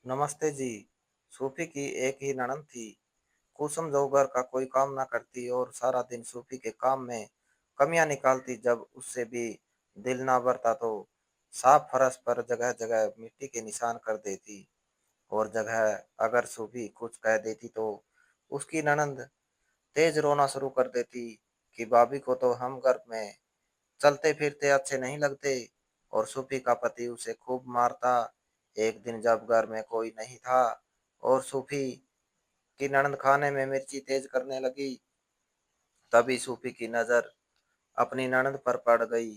नमस्ते जी। सूफी की एक ही ननद थी। कुसुम जो घर का कोई काम ना करती और सारा दिन सूफी के काम में कमियां निकालती। जब उससे भी दिल ना भरता तो साफ फर्श पर जगह जगह मिट्टी के निशान कर देती। और जगह अगर सूफी कुछ कह देती तो उसकी ननद तेज रोना शुरू कर देती कि भाभी को तो हम घर में चलते फिरते अच्छे नहीं लगते। और सूफी का पति उसे खूब मारता। एक दिन जब घर में कोई नहीं था और सूफी की ननद खाने में मिर्ची तेज करने लगी, तभी सूफी की नजर अपनी ननद पर पड़ गई।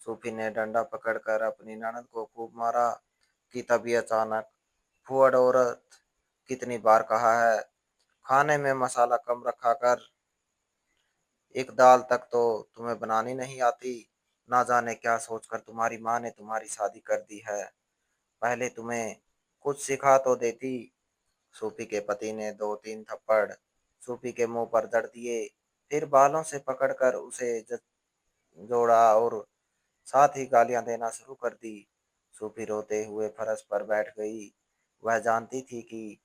सूफी ने डंडा पकड़कर अपनी ननद को खूब मारा कि तभी अचानक फुअड औरत, कितनी बार कहा है खाने में मसाला कम रखा कर, एक दाल तक तो तुम्हें बनानी नहीं आती। ना जाने क्या सोचकर तुम्हारी माँ ने तुम्हारी शादी कर दी है। पहले तुम्हें कुछ सिखा तो देती। सूफी के पति ने दो तीन थप्पड़ सूफी के मुंह पर जड़ दिए। फिर बालों से पकड़कर उसे जोड़ा और साथ ही गालियां देना शुरू कर दी। सूफी रोते हुए फर्श पर बैठ गई। वह जानती थी कि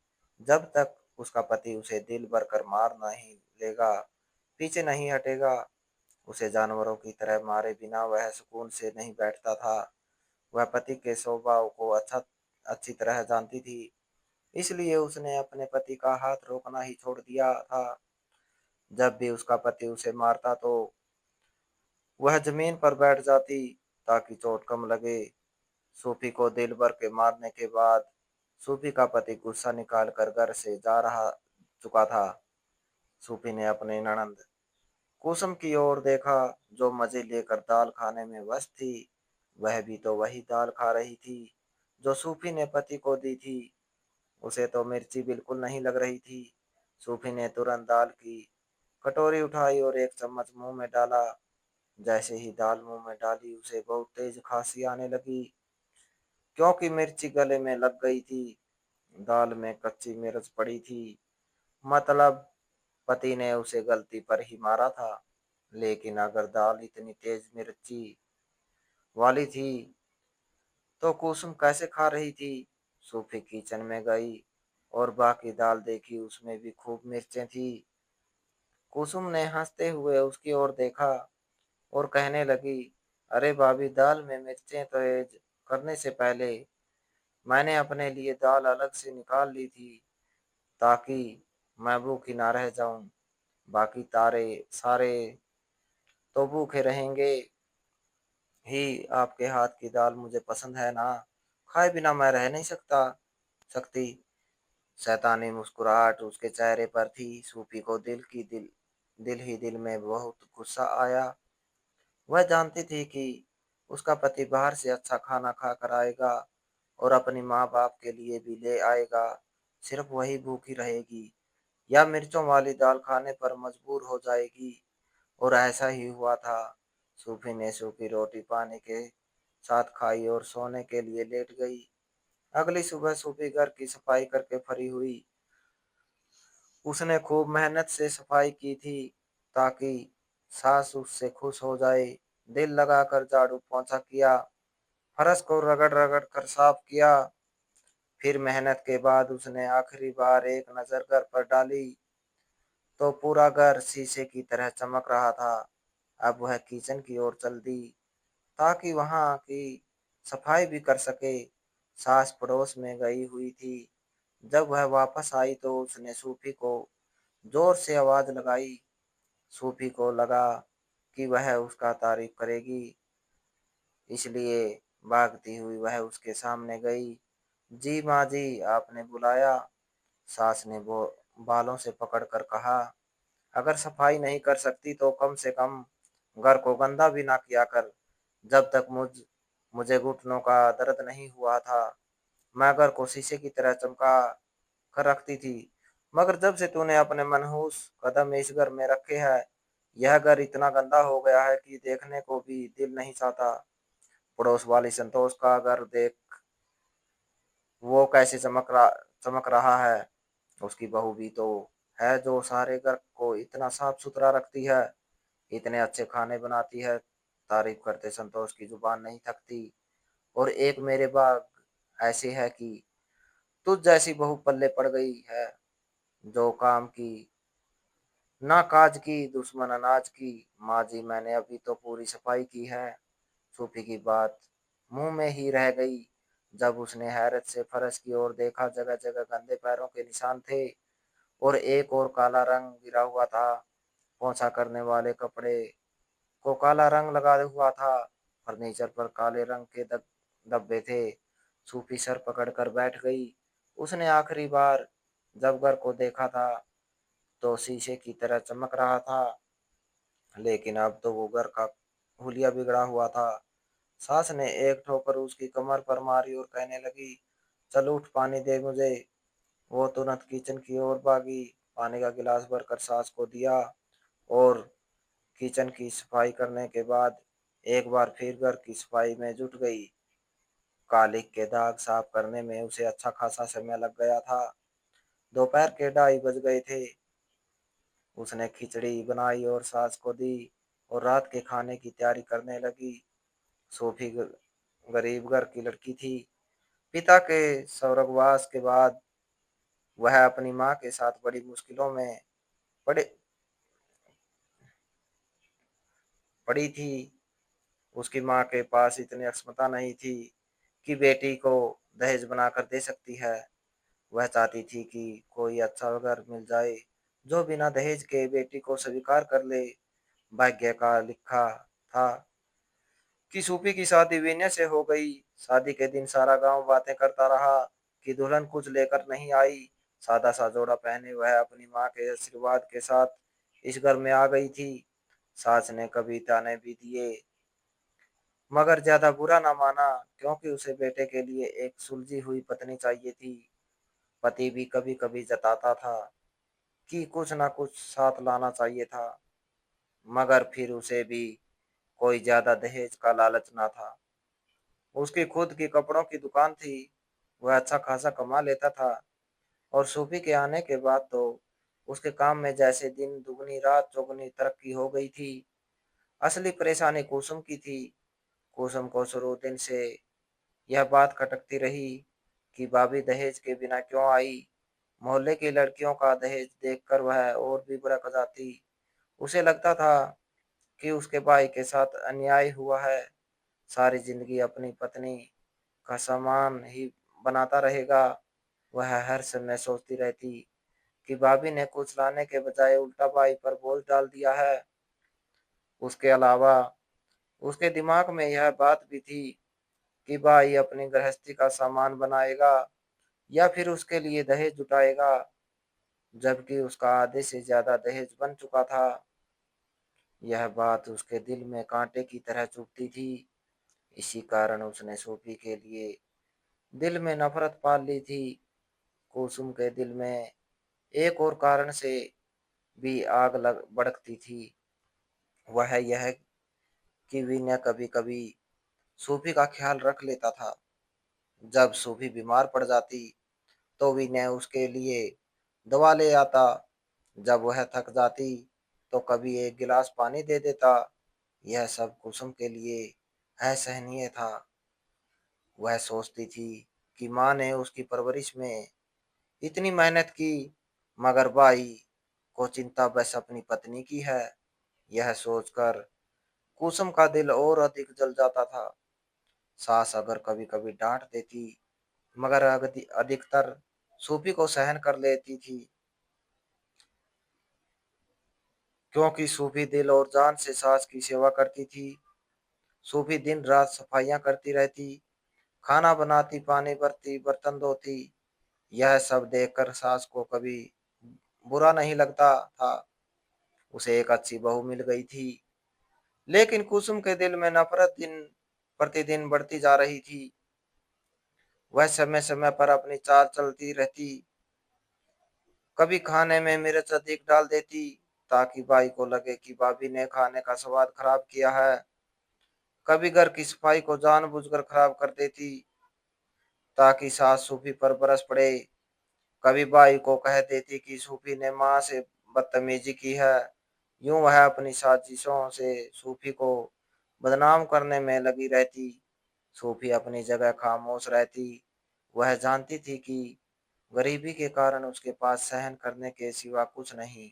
जब तक उसका पति उसे दिल भर कर मार नहीं लेगा, पीछे नहीं हटेगा। उसे जानवरों की तरह मारे बिना वह सुकून से नहीं बैठता था। वह पति के स्वभाव को अच्छी तरह जानती थी, इसलिए उसने अपने पति का हाथ रोकना ही छोड़ दिया था। जब भी उसका पति उसे मारता तो वह जमीन पर बैठ जाती ताकि चोट कम लगे। सूफी को दिल भर के मारने के बाद सूफी का पति गुस्सा निकाल कर घर से जा रहा चुका था। सूफी ने अपनी ननद कुसुम की ओर देखा, जो मजे लेकर दाल खाने में व्यस्त थी। वह भी तो वही दाल खा रही थी जो सूफी ने पति को दी थी। उसे तो मिर्ची बिल्कुल नहीं लग रही थी। सूफी ने तुरंत दाल की कटोरी उठाई और एक चम्मच मुंह में डाला। जैसे ही दाल मुंह में डाली उसे बहुत तेज खांसी आने लगी, क्योंकि मिर्ची गले में लग गई थी। दाल में कच्ची मिर्च पड़ी थी, मतलब पति ने उसे गलती पर ही मारा था। लेकिन अगर दाल इतनी तेज मिर्ची वाली थी तो कुसुम कैसे खा रही थी। सूफी किचन में गई और बाकी दाल देखी, उसमें भी खूब मिर्चें थी। कुसुम ने हंसते हुए उसकी ओर देखा और कहने लगी, अरे भाभी, दाल में मिर्चें तेज करने से पहले मैंने अपने लिए दाल अलग से निकाल ली थी ताकि मैं भूखी ना रह जाऊं। बाकी तारे सारे तो भूखे रहेंगे ही। आपके हाथ की दाल मुझे पसंद है ना, खाए बिना मैं रह नहीं सकती। शैतानी मुस्कुराहट उसके चेहरे पर थी। सूफी को दिल ही दिल में बहुत गुस्सा आया। वह जानती थी कि उसका पति बाहर से अच्छा खाना खा कर आएगा और अपनी माँ बाप के लिए भी ले आएगा। सिर्फ वही भूखी रहेगी या मिर्चों वाली दाल खाने पर मजबूर हो जाएगी। और ऐसा ही हुआ था। सूफी ने सूखी रोटी पानी के साथ खाई और सोने के लिए लेट गई। अगली सुबह सूफी घर की सफाई करके फ्री हुई। उसने खूब मेहनत से सफाई की थी ताकि सास उससे खुश हो जाए। दिल लगाकर झाड़ू पोंछा किया, फर्श को रगड़ रगड़ कर साफ किया। फिर मेहनत के बाद उसने आखिरी बार एक नजर घर पर डाली तो पूरा घर शीशे की तरह चमक रहा था। अब वह किचन की ओर चल दी ताकि वहां की सफाई भी कर सके। सास पड़ोस में गई हुई थी। जब वह वापस आई तो उसने सूफी को जोर से आवाज लगाई। सूफी को लगा कि वह उसका तारीफ करेगी, इसलिए भागती हुई वह उसके सामने गई। जी माँ जी, आपने बुलाया? सास ने वो बालों से पकड़कर कहा, अगर सफाई नहीं कर सकती तो कम से कम घर को गंदा भी ना किया कर। जब तक मुझे घुटनों का दर्द नहीं हुआ था मैं घर को शीशे की तरह चमका कर रखती थी, मगर जब से तूने अपने मनहूस कदम इस घर में रखे हैं, यह घर इतना गंदा हो गया है कि देखने को भी दिल नहीं चाहता। पड़ोस वाली संतोष का घर देख, वो कैसे चमक रहा है। उसकी बहू भी तो है जो सारे घर को इतना साफ सुथरा रखती है, इतने अच्छे खाने बनाती है। तारीफ करते संतोष की जुबान नहीं थकती। और एक मेरे बाग ऐसे है कि तुझ जैसी बहू पल्ले पड़ गई है, जो काम की ना काज की, दुश्मन अनाज की। माँ जी मैंने अभी तो पूरी सफाई की है। सूफी की बात मुंह में ही रह गई। जब उसने हैरत से फर्श की ओर देखा, जगह जगह गंदे पैरों के निशान थे और एक और काला रंग गिरा हुआ था। पोंछा करने वाले कपड़े को काला रंग लगा हुआ था। फर्नीचर पर काले रंग के धब्बे थे। सूफी सर पकड़कर बैठ गई। उसने आखिरी बार जब घर को देखा था तो शीशे की तरह चमक रहा था, लेकिन अब तो वो घर का हुलिया बिगड़ा हुआ था। सास ने एक ठोकर उसकी कमर पर मारी और कहने लगी, चल उठ, पानी दे मुझे। वो तुरंत किचन की ओर भागी, पानी का गिलास भरकर सास को दिया और किचन की सफाई करने के बाद एक बार फिर घर की सफाई में जुट गई। कालिक के दाग साफ करने में उसे अच्छा खासा समय लग गया था। दोपहर के 2:30 बज गए थे। उसने खिचड़ी बनाई और सास को दी और रात के खाने की तैयारी करने लगी। सोफी गरीब घर की लड़की थी। पिता के स्वर्गवास के बाद वह अपनी माँ के साथ बड़ी मुश्किलों में पड़े पड़ी थी। उसकी माँ के पास इतनी क्षमता नहीं थी कि बेटी को दहेज बनाकर दे सकती है। वह चाहती थी कि कोई अच्छा घर मिल जाए जो बिना दहेज के बेटी को स्वीकार कर ले। भाग्य का लिखा था कि सूफी की शादी विनय से हो गई। शादी के दिन सारा गांव बातें करता रहा कि दुल्हन कुछ लेकर नहीं आई। सादा सा जोड़ा पहने वह अपनी माँ के आशीर्वाद के साथ इस घर में आ गई थी। सास ने कभी ताने भी दिए, मगर ज्यादा बुरा ना माना, क्योंकि उसे बेटे के लिए एक सुलझी हुई पत्नी चाहिए थी। पति भी कभी कभी जताता था कि कुछ ना कुछ साथ लाना चाहिए था, मगर फिर उसे भी कोई ज्यादा दहेज का लालच ना था। उसकी खुद की कपड़ों की दुकान थी। वह अच्छा खासा कमा लेता था और सूफी के आने के बाद तो उसके काम में जैसे दिन दुगनी रात चौगुनी तरक्की हो गई थी। असली परेशानी कुसुम की थी। कुसुम को शुरू दिन से यह बात खटकती रही कि भाभी दहेज के बिना क्यों आई। मोहल्ले की लड़कियों का दहेज देखकर वह और भी भड़क जाती। उसे लगता था कि उसके भाई के साथ अन्याय हुआ है। सारी जिंदगी अपनी पत्नी का सामान ही बनाता रहेगा। वह हर समय सोचती रहती कि भाभी ने कुछ लाने के बजाय उल्टा भाई पर बोझ डाल दिया है। उसके अलावा उसके दिमाग में यह बात भी थी कि भाई अपनी गृहस्थी का सामान बनाएगा या फिर उसके लिए दहेज जुटाएगा, जबकि उसका आधे से ज्यादा दहेज बन चुका था। यह बात उसके दिल में कांटे की तरह चुभती थी। इसी कारण उसने सोफी के लिए दिल में नफरत पाल ली थी। कुसुम के दिल में एक और कारण से भी आग लग भड़कती थी। वह यह कि विनय कभी कभी सूफी का ख्याल रख लेता था। जब सूफी बीमार पड़ जाती तो विनय उसके लिए दवा ले आता। जब वह थक जाती तो कभी एक गिलास पानी दे देता। यह सब कुसुम के लिए असहनीय था। वह सोचती थी कि माँ ने उसकी परवरिश में इतनी मेहनत की, मगर भाई को चिंता बस अपनी पत्नी की है। यह सोचकर कुसुम का दिल और अधिक जल जाता था। सास अगर कभी कभी डांट देती, मगर अधिकतर सूफी को सहन कर लेती थी, क्योंकि सूफी दिल और जान से सास की सेवा करती थी। सूफी दिन रात सफाइयां करती रहती, खाना बनाती, पानी भरती, बर्तन धोती। यह सब देखकर सास को कभी बुरा नहीं लगता था। उसे एक अच्छी बहू मिल गई थी। लेकिन कुसुम के दिल में नफरत दिन प्रतिदिन बढ़ती जा रही थी। वह समय समय पर अपनी चाल चलती रहती। कभी खाने में मिर्च अधिक डाल देती ताकि भाई को लगे कि भाभी ने खाने का स्वाद खराब किया है। कभी घर की सफाई को जानबूझकर खराब कर देती ताकि सास सूफी पर बरस पड़े। कभी भाई को कह देती कि सूफी ने माँ से बदतमीजी की है। यूं वह अपनी साजिशों से सूफी को बदनाम करने में लगी रहती। सूफी अपनी जगह खामोश रहती। वह जानती थी कि गरीबी के कारण उसके पास सहन करने के सिवा कुछ नहीं।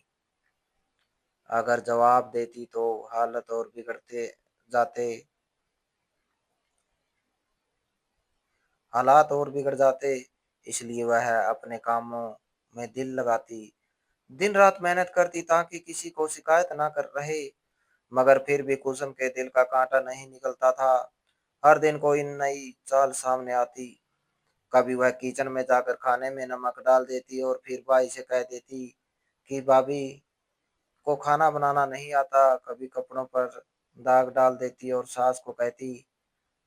अगर जवाब देती तो हालत और बिगड़ते जाते हालात और बिगड़ जाते। इसलिए वह अपने कामों में दिल लगाती, दिन रात मेहनत करती ताकि किसी को शिकायत ना कर रहे। मगर फिर भी कुसुम के दिल का कांटा नहीं निकलता था। हर दिन कोई नई चाल सामने आती। कभी वह किचन में जाकर खाने में नमक डाल देती और फिर भाई से कह देती कि भाभी को खाना बनाना नहीं आता। कभी कपड़ों पर दाग डाल देती और सास को कहती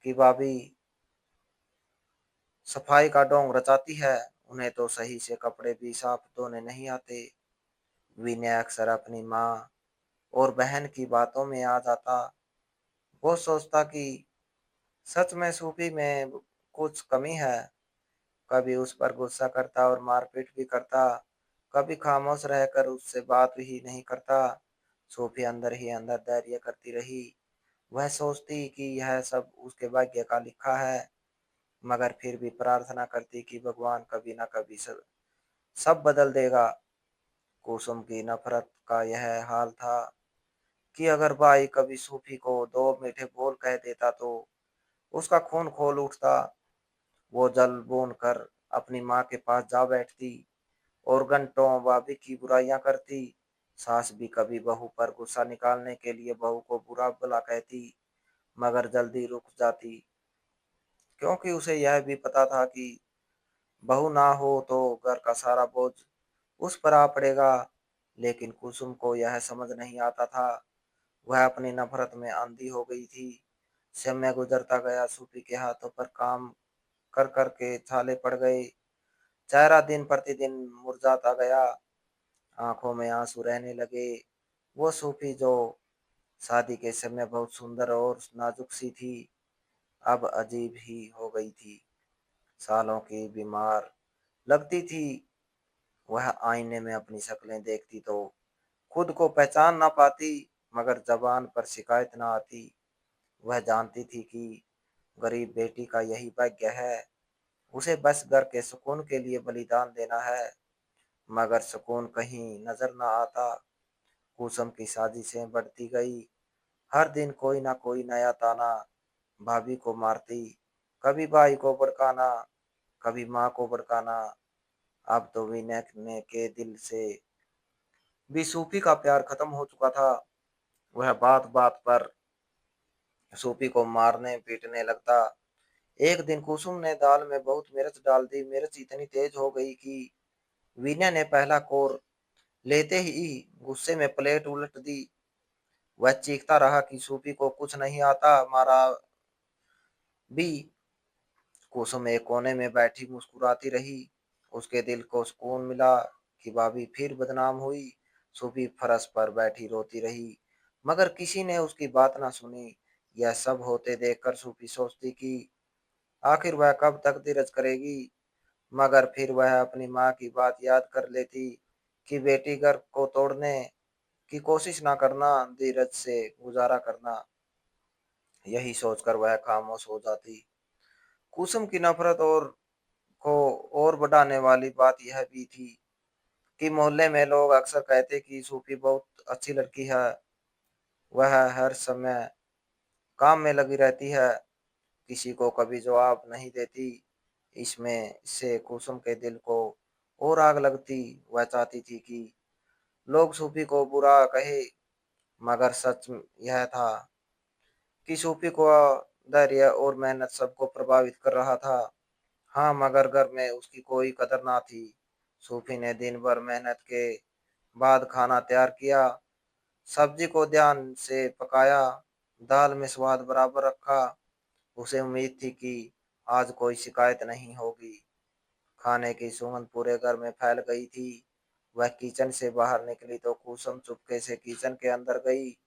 कि भाभी सफाई का ढोंग रचाती है, उन्हें तो सही से कपड़े भी साफ धोने नहीं आते। विनय अक्सर अपनी माँ और बहन की बातों में आ जाता। वो सोचता कि सच में सूफी में कुछ कमी है। कभी उस पर गुस्सा करता और मारपीट भी करता। कभी खामोश रहकर उससे बात ही नहीं करता। सूफी अंदर ही अंदर धैर्य करती रही। वह सोचती कि यह सब उसके भाग्य का लिखा है, मगर फिर भी प्रार्थना करती कि भगवान कभी ना कभी सब बदल देगा। कुसुम की नफरत का यह हाल था कि अगर भाई कभी सूफी को दो मीठे बोल कह देता तो उसका खून खोल उठता। वो जल भून कर अपनी माँ के पास जा बैठती और घंटों भाभी की बुराइयां करती। सास भी कभी बहू पर गुस्सा निकालने के लिए बहू को बुरा भला कहती, मगर जल्दी रुक जाती, क्योंकि उसे यह भी पता था कि बहू ना हो तो घर का सारा बोझ उस पर आ पड़ेगा। लेकिन कुसुम को यह समझ नहीं आता था। वह अपनी नफरत में आंधी हो गई थी। समय गुजरता गया, सूफी के हाथों पर काम कर कर के छाले पड़ गए। चेहरा दिन प्रतिदिन मुरझाता गया, आंखों में आंसू रहने लगे। वो सूफी जो शादी के समय बहुत सुंदर और नाजुक सी थी, अब अजीब ही हो गई थी। सालों की बीमार लगती थी। वह आईने में अपनी शक्लें देखती तो खुद को पहचान ना पाती, मगर जबान पर शिकायत ना आती। वह जानती थी कि गरीब बेटी का यही भाग्य है, उसे बस घर के सुकून के लिए बलिदान देना है। मगर सुकून कहीं नजर न आता। कुसुम की साजिशें बढ़ती गई। हर दिन कोई ना कोई नया ताना। भाभी को मारती, कभी भाई को भड़काना, कभी माँ को भड़काना। अब तो विनय ने के दिल से भी सूफी का प्यार खत्म हो चुका था। वह बात बात पर सूफी को मारने पीटने लगता। एक दिन कुसुम ने दाल में बहुत मिर्च डाल दी। मिर्च इतनी तेज हो गई कि विनय ने पहला कोर लेते ही गुस्से में प्लेट उलट दी। वह चीखता रहा कि सूफी को कुछ नहीं आता, मारा भी। कुसुम एक कोने में बैठी मुस्कुराती रही। उसके दिल को सुकून मिला कि भाभी फिर बदनाम हुई। सूफी फरस पर बैठी रोती रही, मगर किसी ने उसकी बात ना सुनी। यह सब होते देखकर सूफी सोचती कि आखिर वह कब तक धीरज करेगी। मगर फिर वह अपनी माँ की बात याद कर लेती कि बेटी घर को तोड़ने की कोशिश ना करना, धीरज से गुजारा करना। यही सोचकर वह खामोश हो जाती। कुसुम की नफरत को और बढ़ाने वाली बात यह भी थी कि मोहल्ले में लोग अक्सर कहते कि सूफी बहुत अच्छी लड़की है। वह हर समय काम में लगी रहती है, किसी को कभी जवाब नहीं देती। इसमें से कुसुम के दिल को और आग लगती। वह चाहती थी कि लोग सूफी को बुरा कहे, मगर सच यह था कि सूफी को धैर्य और मेहनत सबको प्रभावित कर रहा था। हाँ, मगर घर में उसकी कोई कदर ना थी। सूफी ने दिन भर मेहनत के बाद खाना तैयार किया, सब्जी को ध्यान से पकाया, दाल में स्वाद बराबर रखा। उसे उम्मीद थी कि आज कोई शिकायत नहीं होगी। खाने की सुगंध पूरे घर में फैल गई थी। वह किचन से बाहर निकली तो कुसुम चुपके से किचन के अंदर गई।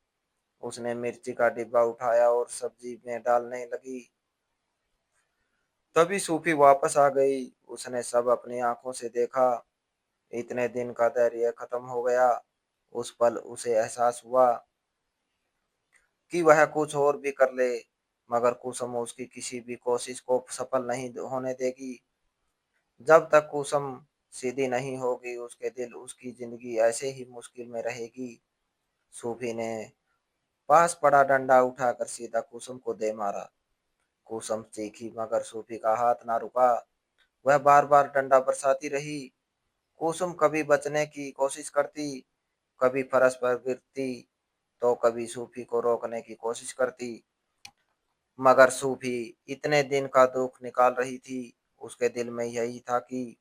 उसने मिर्ची का डिब्बा उठाया और सब्जी में डालने लगी। तभी सूफी वापस आ गई। उसने सब अपनी आंखों से देखा। इतने दिन का धैर्य खत्म हो गया। उस पल उसे एहसास हुआ कि वह कुछ और भी कर ले, मगर कुसुम उसकी किसी भी कोशिश को सफल नहीं होने देगी। जब तक कुसुम सीधी नहीं होगी, उसके दिल, उसकी जिंदगी ऐसे ही मुश्किल में रहेगी। सूफी ने पास पड़ा डंडा उठाकर सीधा कुसुम को दे मारा। कुसुम चीखी मगर सूफी का हाथ ना रुका। वह बार बार डंडा बरसाती रही। कुसुम कभी बचने की कोशिश करती, कभी फरस पर गिरती, तो कभी सूफी को रोकने की कोशिश करती। मगर सूफी इतने दिन का दुख निकाल रही थी। उसके दिल में यही था कि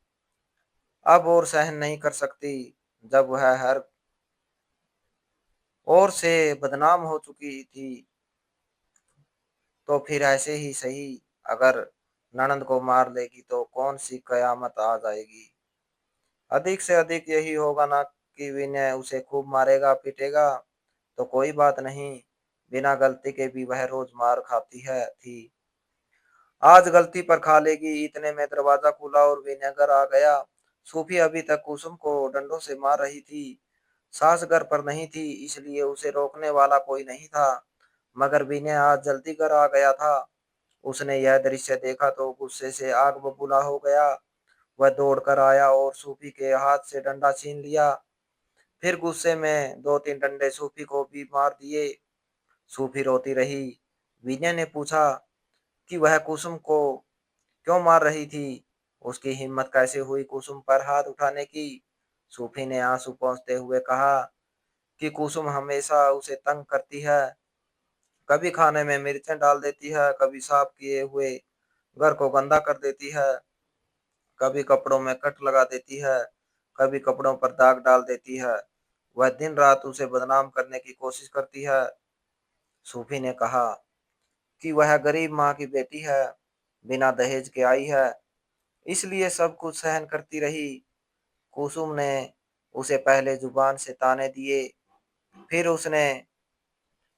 अब और सहन नहीं कर सकती। जब वह हर ओर से बदनाम हो चुकी थी, तो फिर ऐसे ही सही, अगर ननंद को मार लेगी तो कौन सी कयामत आ जाएगी। अधिक से अधिक यही होगा ना कि विनय उसे खूब मारेगा पीटेगा, तो कोई बात नहीं। बिना गलती के भी वह रोज मार खाती है थी। आज गलती पर खा लेगी। इतने में दरवाजा खुला और विनय घर आ गया। सूफी अभी तक कुसुम को डंडों से मार रही थी। सास घर पर नहीं थी, इसलिए उसे रोकने वाला कोई नहीं था। मगर विनय आज जल्दी घर आ गया था। उसने यह दृश्य देखा तो गुस्से से आग बबूला हो गया। वह दौड़कर आया और सूफी के हाथ से डंडा छीन लिया। फिर गुस्से में दो तीन डंडे सूफी को भी मार दिए। सूफी रोती रही। विनय ने पूछा कि वह कुसुम को क्यों मार रही थी, उसकी हिम्मत कैसे हुई कुसुम पर हाथ उठाने की। सूफी ने आंसू पोंछते हुए कहा कि कुसुम हमेशा उसे तंग करती है। कभी खाने में मिर्चें डाल देती है, कभी साफ किए हुए घर को गंदा कर देती है, कभी कपड़ों में कट लगा देती है, कभी कपड़ों पर दाग डाल देती है। वह दिन रात उसे बदनाम करने की कोशिश करती है। सूफी ने कहा कि वह गरीब माँ की बेटी है, बिना दहेज के आई है, इसलिए सब कुछ सहन करती रही। कुसुम ने उसे पहले जुबान से ताने दिए, फिर उसने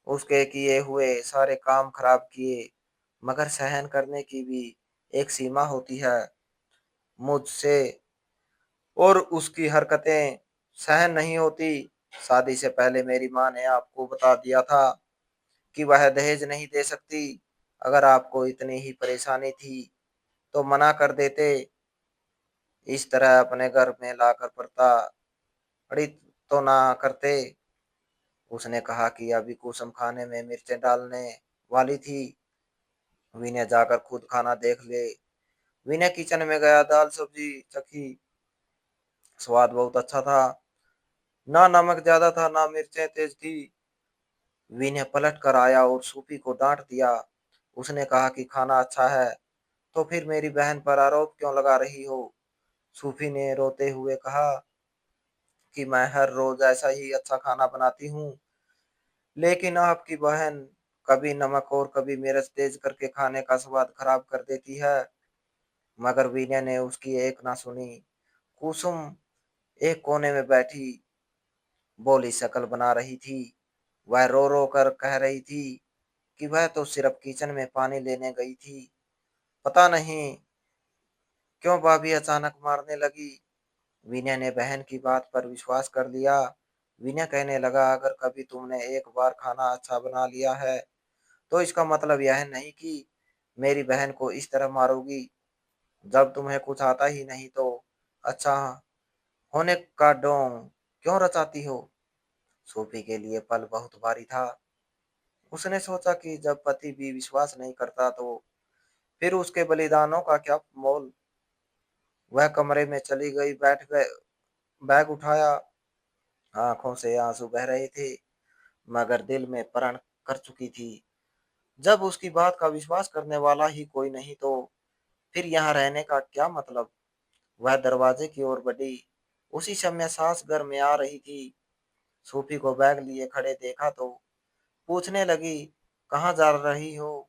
उसके किए हुए सारे काम खराब किए। मगर सहन करने की भी एक सीमा होती है। मुझसे और उसकी हरकतें सहन नहीं होती। शादी से पहले मेरी माँ ने आपको बता दिया था कि वह दहेज नहीं दे सकती। अगर आपको इतनी ही परेशानी थी तो मना कर देते, इस तरह अपने घर में लाकर प्रताड़ित तो ना करते। उसने कहा कि अभी कुसुम खाने में मिर्चें डालने वाली थी, विनय जाकर खुद खाना देख ले। विनय किचन में गया, दाल सब्जी चखी, स्वाद बहुत अच्छा था। ना नमक ज्यादा था ना मिर्चें तेज थी। विनय पलट कर आया और सूफी को डांट दिया। उसने कहा कि खाना अच्छा है तो फिर मेरी बहन पर आरोप क्यों लगा रही हो। सूफी ने रोते हुए कहा कि मैं हर रोज ऐसा ही अच्छा खाना बनाती हूँ, लेकिन आपकी बहन कभी नमक और कभी मिर्च तेज करके खाने का स्वाद खराब कर देती है। मगर विनय ने उसकी एक ना सुनी। कुसुम एक कोने में बैठी बोली शक्ल बना रही थी। वह रो रो कर कह रही थी कि वह तो सिर्फ किचन में पानी लेने गई थी। पता नहीं क्यों भाभी अचानक मारने लगी। विनय ने बहन की बात पर विश्वास कर लिया। विनय कहने लगा, अगर कभी तुमने एक बार खाना अच्छा बना लिया है तो इसका मतलब यह नहीं कि मेरी बहन को इस तरह मारोगी। जब तुम्हें कुछ आता ही नहीं तो अच्छा होने का ढोंग क्यों रचाती हो। सोफी के लिए पल बहुत भारी था। उसने सोचा कि जब पति भी विश्वास नहीं करता तो फिर उसके बलिदानों का क्या मोल। वह कमरे में चली गई, बैठ गए, बैग उठाया। आंखों से आंसू बह रहे थे, मगर दिल में प्रण कर चुकी थी। जब उसकी बात का विश्वास करने वाला ही कोई नहीं तो फिर यहाँ रहने का क्या मतलब। वह दरवाजे की ओर बढ़ी। उसी समय सास घर में आ रही थी। सूफी को बैग लिए खड़े देखा तो पूछने लगी, कहाँ जा रही हो।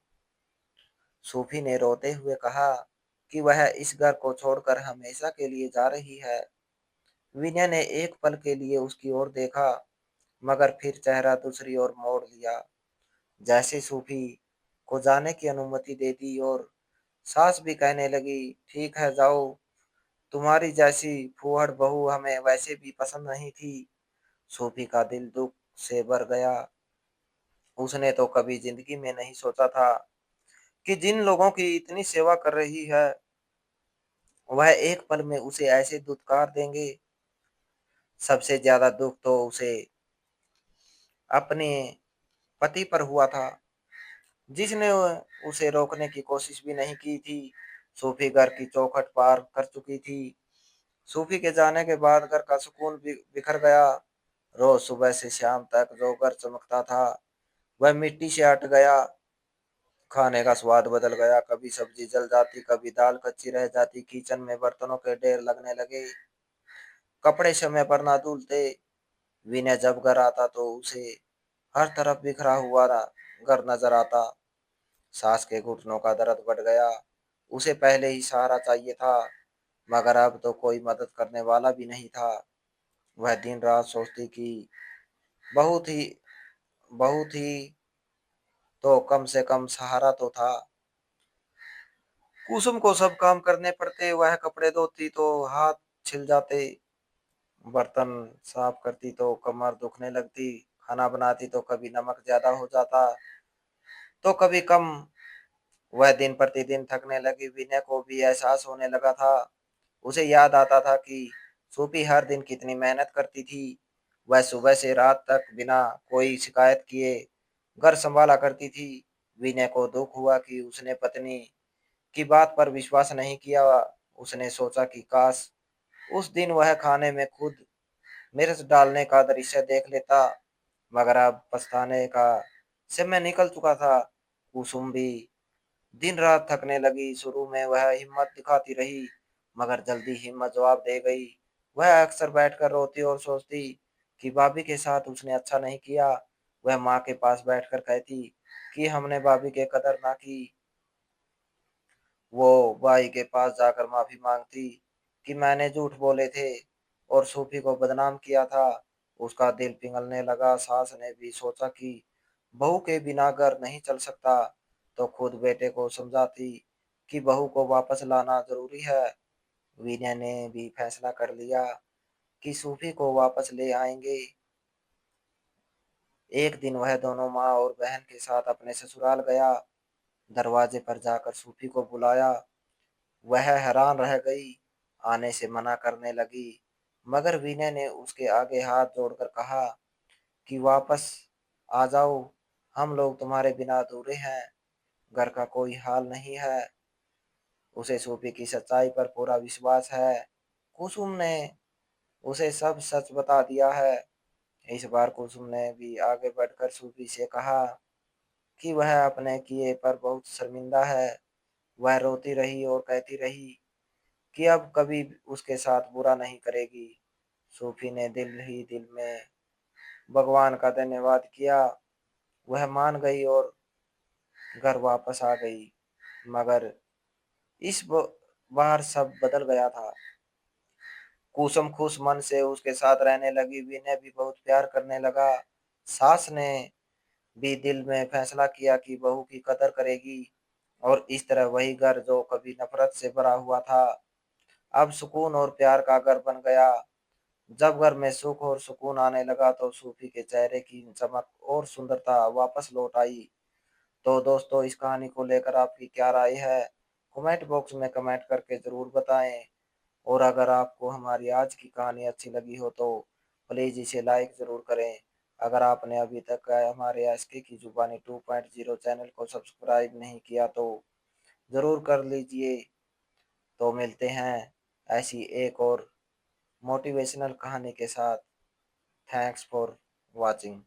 सूफी ने रोते हुए कहा कि वह इस घर को छोड़कर हमेशा के लिए जा रही है। विनय ने एक पल के लिए उसकी ओर देखा, मगर फिर चेहरा दूसरी ओर मोड़ लिया। जैसे सूफी को जाने की अनुमति दे दी और सास भी कहने लगी, ठीक है जाओ, तुम्हारी जैसी फूहड़ बहू हमें वैसे भी पसंद नहीं थी। सूफी का दिल दुख से भर गया। उसने तो कभी जिंदगी में नहीं सोचा था कि जिन लोगों की इतनी सेवा कर रही है वह एक पल में उसे ऐसे दुत्कार देंगे। सबसे ज्यादा दुख तो उसे अपने पति पर हुआ था, जिसने उसे रोकने की कोशिश भी नहीं की थी। सूफी घर की चौखट पार कर चुकी थी। सूफी के जाने के बाद घर का सुकून भी बिखर गया। रोज सुबह से शाम तक जो घर चमकता था, वह मिट्टी से हट गया। खाने का स्वाद बदल गया, कभी सब्जी जल जाती, कभी दाल कच्ची रह जाती, किचन में बर्तनों के ढेर लगने लगे, कपड़े समय पर ना धुलते। विनय जब घर आता तो उसे हर तरफ बिखरा हुआ घर नजर आता। सास के घुटनों का दर्द बढ़ गया। उसे पहले ही सहारा चाहिए था, मगर अब तो कोई मदद करने वाला भी नहीं था। वह दिन रात सोचती कि बहुत ही बहुत ही तो कम से कम सहारा तो था। कुसुम को सब काम करने पड़ते, वह कपड़े धोती तो हाथ छिल जाते, बर्तन साफ करती तो कमर दुखने लगती, खाना बनाती तो कभी नमक ज्यादा हो जाता तो कभी कम। वह दिन प्रतिदिन थकने लगी। विनय को भी एहसास होने लगा था। उसे याद आता था कि सूफी हर दिन कितनी मेहनत करती थी। वह सुबह से रात तक बिना कोई शिकायत किए घर संभाला करती थी। विनय को दुख हुआ कि उसने पत्नी की बात पर विश्वास नहीं किया। उसने सोचा कि काश उस दिन वह खाने में खुद मिर्च डालने का दृश्य देख लेता, मगर अब पछताने का समय निकल चुका था। कुसुम भी दिन रात थकने लगी। शुरू में वह हिम्मत दिखाती रही, मगर जल्दी हिम्मत जवाब दे गई। वह अक्सर बैठकर रोती और सोचती कि भाभी के साथ उसने अच्छा नहीं किया। वह माँ के पास बैठकर कहती कि हमने भाभी के कदर ना की। वो भाई के पास जाकर माफी मांगती कि मैंने झूठ बोले थे और सूफी को बदनाम किया था। उसका दिल पिघलने लगा। सास ने भी सोचा कि बहू के बिना घर नहीं चल सकता, तो खुद बेटे को समझाती कि बहू को वापस लाना जरूरी है। विनय ने भी फैसला कर लिया कि सूफी को वापस ले आएंगे। एक दिन वह दोनों माँ और बहन के साथ अपने ससुराल गया। दरवाजे पर जाकर सूफी को बुलाया। वह हैरान रह गई, आने से मना करने लगी, मगर विनय ने उसके आगे हाथ जोड़कर कहा कि वापस आ जाओ, हम लोग तुम्हारे बिना अधूरे हैं, घर का कोई हाल नहीं है। उसे सूफी की सच्चाई पर पूरा विश्वास है। कुसुम ने उसे सब सच बता दिया है। इस बार कुसुम ने भी आगे बढ़कर सूफी से कहा कि वह अपने किए पर बहुत शर्मिंदा है। वह रोती रही और कहती रही कि अब कभी उसके साथ बुरा नहीं करेगी। सूफी ने दिल ही दिल में भगवान का धन्यवाद किया। वह मान गई और घर वापस आ गई, मगर बार सब बदल गया था। कुसुम खुश मन से उसके साथ रहने लगी। विनय भी बहुत प्यार करने लगा। सास ने भी दिल में फैसला किया कि बहू की कदर करेगी, और इस तरह वही घर जो कभी नफरत से भरा हुआ था, अब सुकून और प्यार का घर बन गया। जब घर में सुख और सुकून आने लगा तो सूफी के चेहरे की चमक और सुंदरता वापस लौट आई। तो दोस्तों, इस कहानी को लेकर आपकी क्या राय है? कमेंट बॉक्स में कमेंट करके जरूर बताएं। और अगर आपको हमारी आज की कहानी अच्छी लगी हो तो प्लीज़ इसे लाइक ज़रूर करें। अगर आपने अभी तक हमारे एसके की जुबानी 2.0 चैनल को सब्सक्राइब नहीं किया तो ज़रूर कर लीजिए। तो मिलते हैं ऐसी एक और मोटिवेशनल कहानी के साथ। Thanks for watching.